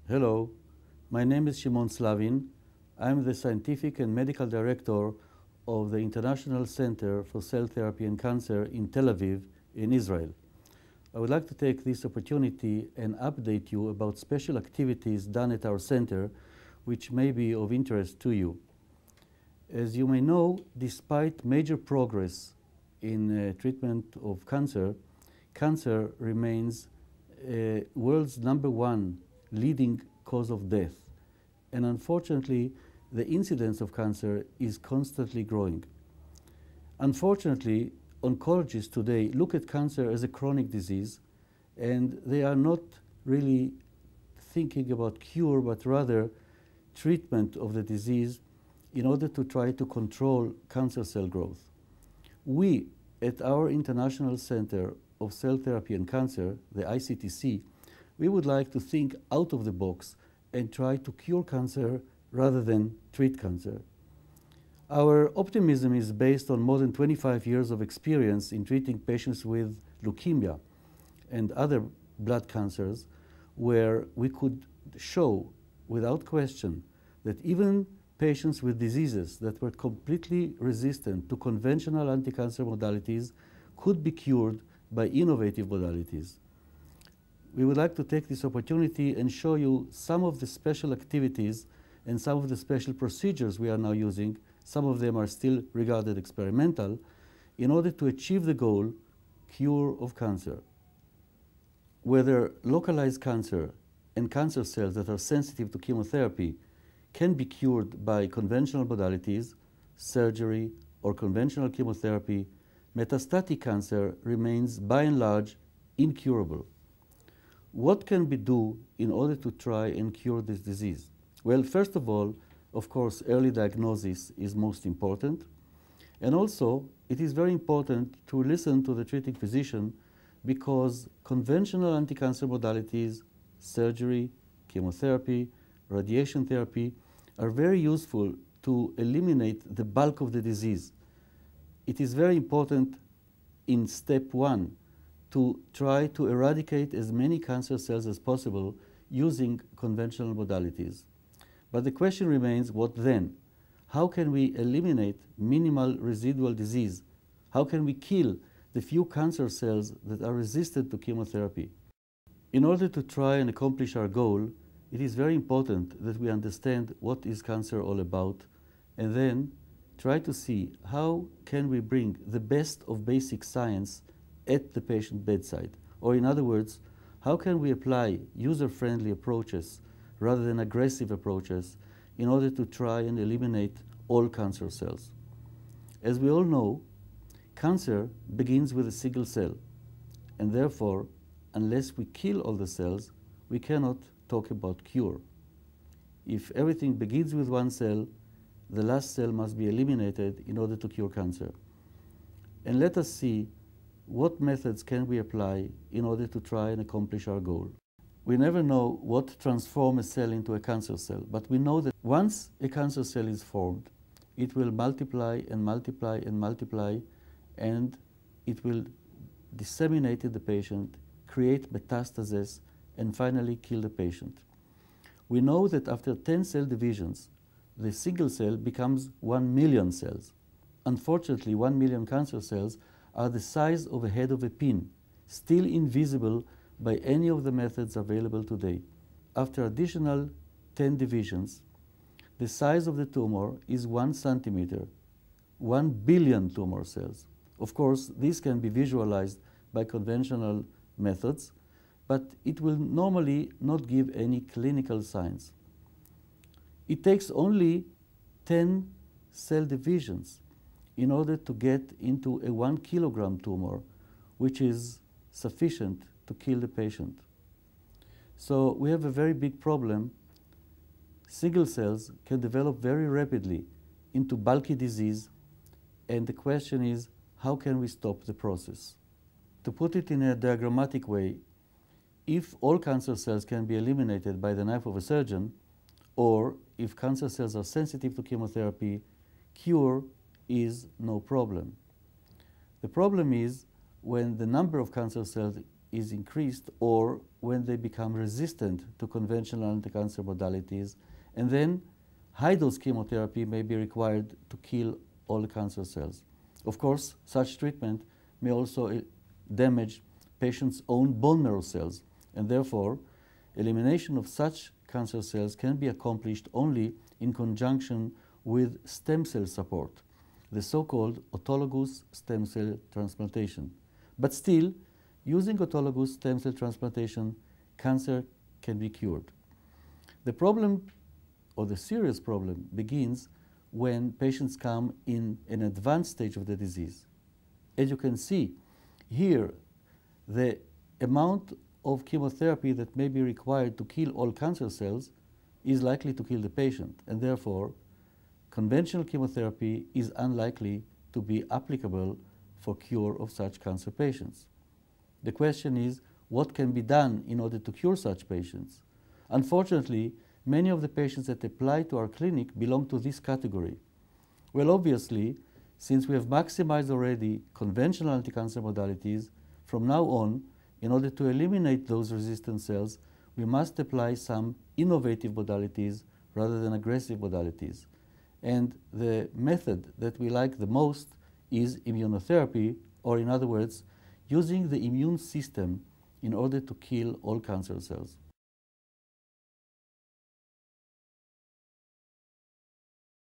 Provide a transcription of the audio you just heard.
Hello, my name is Shimon Slavin. I'm the Scientific and Medical Director of the International Center for Cell Therapy and Cancer in Tel Aviv, in Israel. I would like to take this opportunity and update you about special activities done at our center which may be of interest to you. As you may know, despite major progress in treatment of cancer, cancer remains world's #1 leading cause of death. And unfortunately, the incidence of cancer is constantly growing. Unfortunately, oncologists today look at cancer as a chronic disease, and they are not really thinking about cure, but rather treatment of the disease in order to try to control cancer cell growth. We, at our International Center of Cell Therapy and Cancer, the ICTC, we would like to think out of the box and try to cure cancer rather than treat cancer. Our optimism is based on more than 25 years of experience in treating patients with leukemia and other blood cancers, where we could show without question that even patients with diseases that were completely resistant to conventional anti-cancer modalities could be cured by innovative modalities. We would like to take this opportunity and show you some of the special activities and some of the special procedures we are now using. Some of them are still regarded experimental in order to achieve the goal, cure of cancer. Whether localized cancer and cancer cells that are sensitive to chemotherapy can be cured by conventional modalities, surgery, or conventional chemotherapy, metastatic cancer remains by and large incurable. What can we do in order to try and cure this disease? Well, first of all, of course, early diagnosis is most important. And also, it is very important to listen to the treating physician, because conventional anti-cancer modalities, surgery, chemotherapy, radiation therapy, are very useful to eliminate the bulk of the disease. It is very important in step 1 to try to eradicate as many cancer cells as possible using conventional modalities. But the question remains, what then? How can we eliminate minimal residual disease? How can we kill the few cancer cells that are resistant to chemotherapy? In order to try and accomplish our goal, it is very important that we understand what is cancer all about, and then try to see how can we bring the best of basic science at the patient bedside. Or in other words, how can we apply user-friendly approaches rather than aggressive approaches in order to try and eliminate all cancer cells? As we all know, cancer begins with a single cell, and therefore, unless we kill all the cells, we cannot talk about cure. If everything begins with one cell, the last cell must be eliminated in order to cure cancer. And let us see what methods can we apply in order to try and accomplish our goal. We never know what transforms a cell into a cancer cell, but we know that once a cancer cell is formed, it will multiply and multiply and multiply, and it will disseminate in the patient, create metastasis, and finally kill the patient. We know that after 10 cell divisions, the single cell becomes 1 million cells. Unfortunately, 1 million cancer cells are the size of a head of a pin, still invisible by any of the methods available today. After additional 10 divisions, the size of the tumor is 1 centimeter, 1 billion tumor cells. Of course, this can be visualized by conventional methods, but it will normally not give any clinical signs. It takes only 10 cell divisions in order to get into a 1 kilogram tumor, which is sufficient to kill the patient. So we have a very big problem. Single cells can develop very rapidly into bulky disease, and the question is, how can we stop the process? To put it in a diagrammatic way, if all cancer cells can be eliminated by the knife of a surgeon, or if cancer cells are sensitive to chemotherapy, cure is no problem. The problem is when the number of cancer cells is increased or when they become resistant to conventional anti-cancer modalities, and then high-dose chemotherapy may be required to kill all cancer cells. Of course, such treatment may also damage patients' own bone marrow cells, and therefore elimination of such cancer cells can be accomplished only in conjunction with stem cell support, the so-called autologous stem cell transplantation. But still, using autologous stem cell transplantation, cancer can be cured. The problem, or the serious problem, begins when patients come in an advanced stage of the disease. As you can see here, the amount of chemotherapy that may be required to kill all cancer cells is likely to kill the patient, and therefore conventional chemotherapy is unlikely to be applicable for cure of such cancer patients. The question is, what can be done in order to cure such patients? Unfortunately, many of the patients that apply to our clinic belong to this category. Well, obviously, since we have maximized already conventional anti-cancer modalities, from now on, in order to eliminate those resistant cells, we must apply some innovative modalities rather than aggressive modalities. And the method that we like the most is immunotherapy, or in other words, using the immune system in order to kill all cancer cells.